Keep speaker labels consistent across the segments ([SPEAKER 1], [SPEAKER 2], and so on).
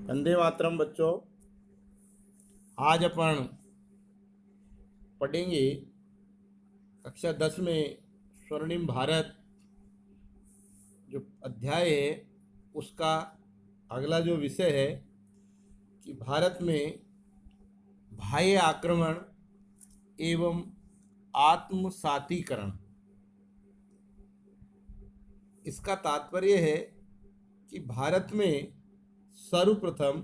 [SPEAKER 1] वंदे मातरम बच्चों। आज अपन पढ़ेंगे कक्षा 10 में स्वर्णिम भारत जो अध्याय है उसका अगला जो विषय है कि भारत में बाह्य आक्रमण एवं आत्मसातीकरण। इसका तात्पर्य है कि भारत में सर्वप्रथम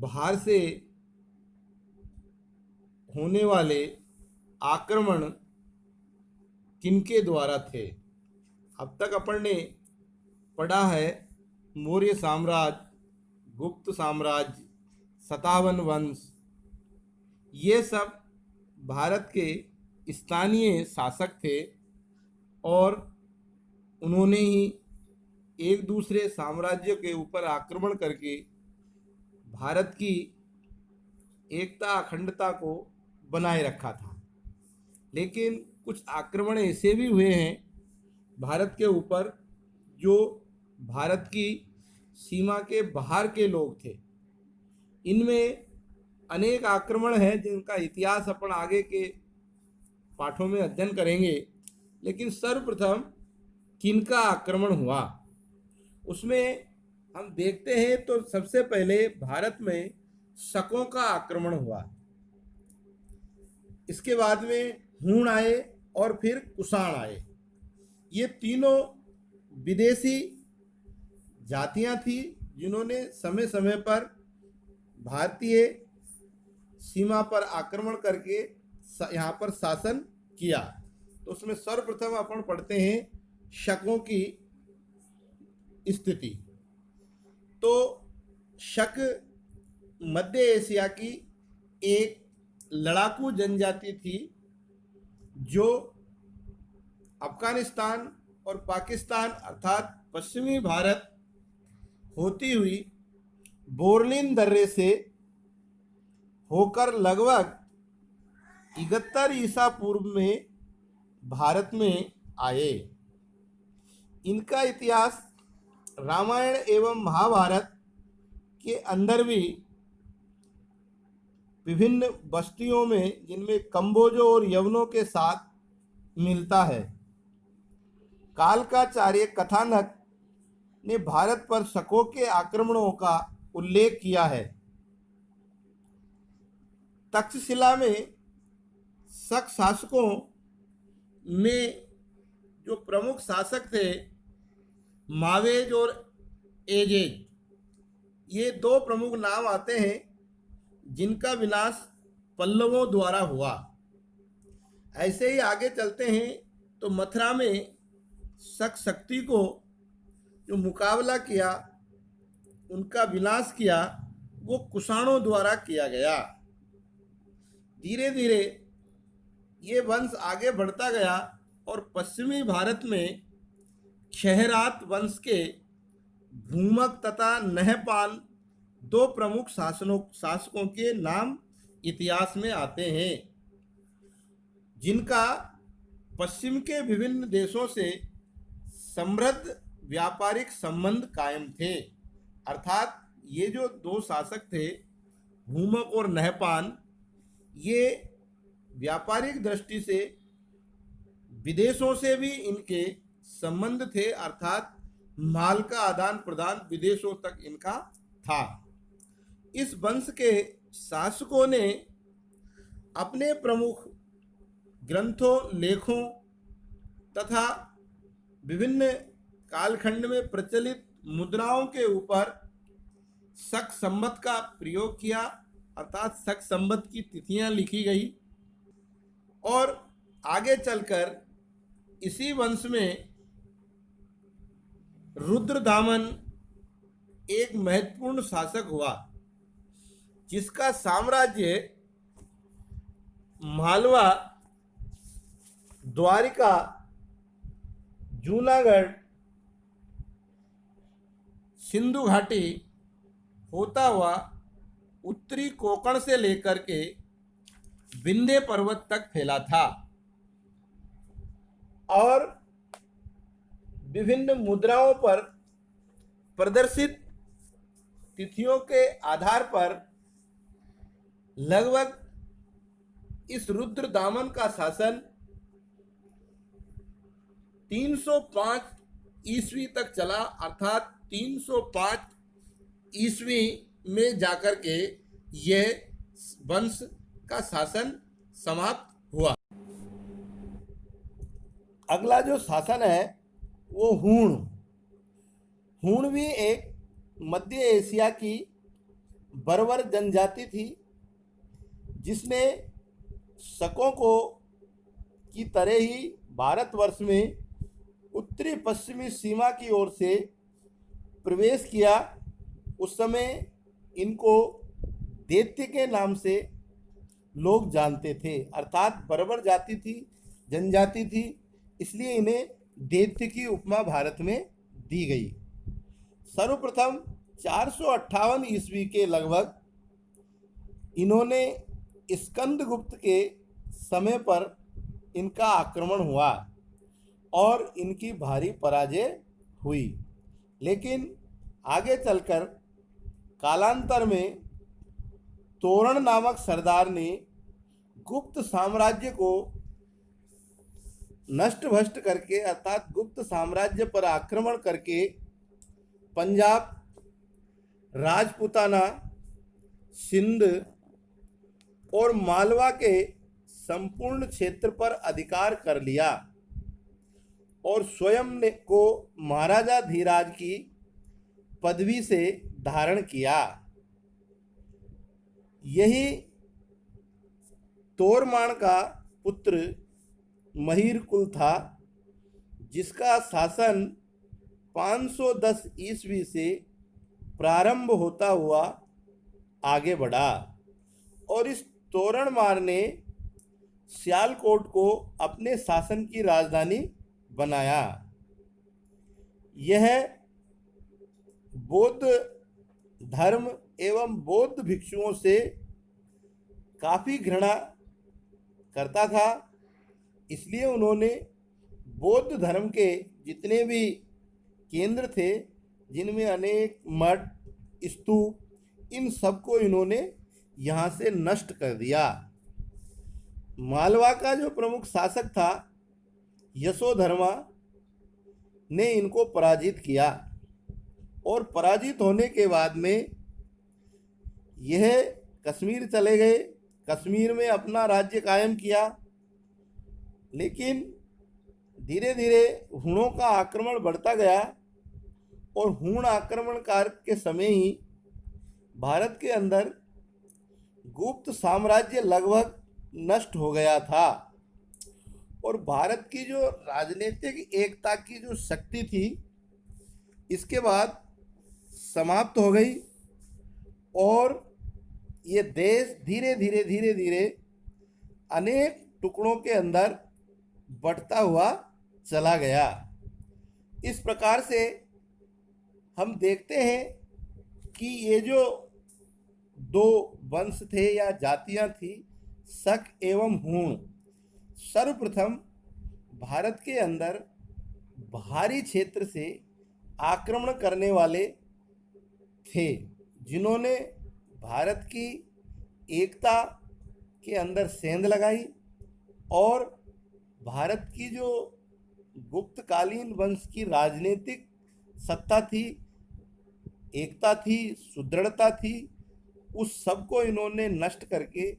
[SPEAKER 1] बाहर से होने वाले आक्रमण किनके द्वारा थे। अब तक अपन ने पढ़ा है मौर्य साम्राज्य, गुप्त साम्राज्य, सतावन वंश, ये सब भारत के स्थानीय शासक थे और उन्होंने ही एक दूसरे साम्राज्य के ऊपर आक्रमण करके भारत की एकता अखंडता को बनाए रखा था। लेकिन कुछ आक्रमण ऐसे भी हुए हैं भारत के ऊपर जो भारत की सीमा के बाहर के लोग थे। इनमें अनेक आक्रमण हैं जिनका इतिहास अपन आगे के पाठों में अध्ययन करेंगे। लेकिन सर्वप्रथम किनका आक्रमण हुआ उसमें हम देखते हैं तो सबसे पहले भारत में शकों का आक्रमण हुआ। इसके बाद में हूण आए और फिर कुषाण आए। ये तीनों विदेशी जातियां थी जिन्होंने समय समय पर भारतीय सीमा पर आक्रमण करके यहाँ पर शासन किया। तो उसमें सर्वप्रथम अपन पढ़ते हैं शकों की स्थिति। तो शक मध्य एशिया की एक लड़ाकू जनजाति थी जो अफगानिस्तान और पाकिस्तान अर्थात पश्चिमी भारत होती हुई बोरलिन दर्रे से होकर लगभग 71 ईसा पूर्व में भारत में आए। इनका इतिहास रामायण एवं महाभारत के अंदर भी विभिन्न बस्तियों में जिनमें कंबोजों और यवनों के साथ मिलता है। कालकाचार्य कथानक ने भारत पर शकों के आक्रमणों का उल्लेख किया है। तक्षशिला में शक शासकों में जो प्रमुख शासक थे मावेज और एजेज, ये दो प्रमुख नाम आते हैं जिनका विनाश पल्लवों द्वारा हुआ। ऐसे ही आगे चलते हैं तो मथुरा में शक शक्ति को जो मुकाबला किया, उनका विनाश किया, वो कुषाणों द्वारा किया गया। धीरे धीरे ये वंश आगे बढ़ता गया और पश्चिमी भारत में क्षहरात वंश के भूमक तथा नहपान दो प्रमुख शासकों के नाम इतिहास में आते हैं जिनका पश्चिम के विभिन्न देशों से समृद्ध व्यापारिक संबंध कायम थे। अर्थात ये जो दो शासक थे भूमक और नहपान, ये व्यापारिक दृष्टि से विदेशों से भी इनके संबंध थे, अर्थात माल का आदान प्रदान विदेशों तक इनका था। इस वंश के शासकों ने अपने प्रमुख ग्रंथों, लेखों तथा विभिन्न कालखंड में प्रचलित मुद्राओं के ऊपर शक संवत का प्रयोग किया, अर्थात शक संवत की तिथियां लिखी गई। और आगे चलकर इसी वंश में रुद्रदामन एक महत्वपूर्ण शासक हुआ जिसका साम्राज्य मालवा, द्वारिका, जूनागढ़, सिंधु घाटी होता हुआ उत्तरी कोंकण से लेकर के विंध्य पर्वत तक फैला था और विभिन्न मुद्राओं पर प्रदर्शित तिथियों के आधार पर लगभग इस रुद्रदामन का शासन 305 ईस्वी तक चला, अर्थात 305 ईस्वी में जाकर के यह वंश का शासन समाप्त हुआ। अगला जो शासन है वो हूण। हूण भी एक मध्य एशिया की बर्बर जनजाति थी, जिसने शकों को की तरह ही भारतवर्ष में उत्तरी पश्चिमी सीमा की ओर से प्रवेश किया। उस समय इनको दैत्य के नाम से लोग जानते थे, अर्थात बर्बर जाति थी, जनजाति थी, इसलिए इन्हें दैत्य की उपमा भारत में दी गई। सर्वप्रथम 458 ईस्वी के लगभग इन्होंने स्कंदगुप्त के समय पर इनका आक्रमण हुआ और इनकी भारी पराजय हुई। लेकिन आगे चलकर कालांतर में तोरण नामक सरदार ने गुप्त साम्राज्य को नष्ट भ्रष्ट करके, अर्थात गुप्त साम्राज्य पर आक्रमण करके पंजाब, राजपूताना, सिंध और मालवा के संपूर्ण क्षेत्र पर अधिकार कर लिया और स्वयं ने को महाराजा धीराज की पदवी से धारण किया। यही तोरमान का पुत्र महीरकुल था, जिसका शासन 510 ईस्वी से प्रारंभ होता हुआ आगे बढ़ा और इस तोरणमार ने सियालकोट को अपने शासन की राजधानी बनाया। यह बौद्ध धर्म एवं बौद्ध भिक्षुओं से काफ़ी घृणा करता था, इसलिए उन्होंने बौद्ध धर्म के जितने भी केंद्र थे, जिनमें अनेक मठ, स्तूप, इन सबको इन्होंने यहाँ से नष्ट कर दिया। मालवा का जो प्रमुख शासक था यशोधर्मा ने इनको पराजित किया और पराजित होने के बाद में यह कश्मीर चले गए, कश्मीर में अपना राज्य कायम किया। लेकिन धीरे धीरे हूणों का आक्रमण बढ़ता गया और हूण आक्रमणकार के समय ही भारत के अंदर गुप्त साम्राज्य लगभग नष्ट हो गया था और भारत की जो राजनीतिक एकता की जो शक्ति थी इसके बाद समाप्त हो गई और ये देश धीरे धीरे अनेक टुकड़ों के अंदर बढ़ता हुआ चला गया। इस प्रकार से हम देखते हैं कि ये जो दो वंश थे या जातियां थी, शक एवं हूण, सर्वप्रथम भारत के अंदर भारी क्षेत्र से आक्रमण करने वाले थे, जिन्होंने भारत की एकता के अंदर सेंध लगाई और भारत की जो गुप्तकालीन वंश की राजनीतिक सत्ता थी, एकता थी, सुदृढ़ता थी, उस सब को इन्होंने नष्ट करके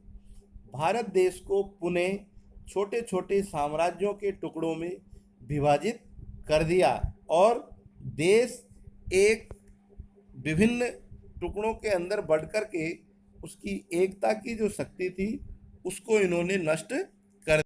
[SPEAKER 1] भारत देश को पुनः छोटे छोटे साम्राज्यों के टुकड़ों में विभाजित कर दिया और देश एक विभिन्न टुकड़ों के अंदर बढ़ कर के उसकी एकता की जो शक्ति थी उसको इन्होंने नष्ट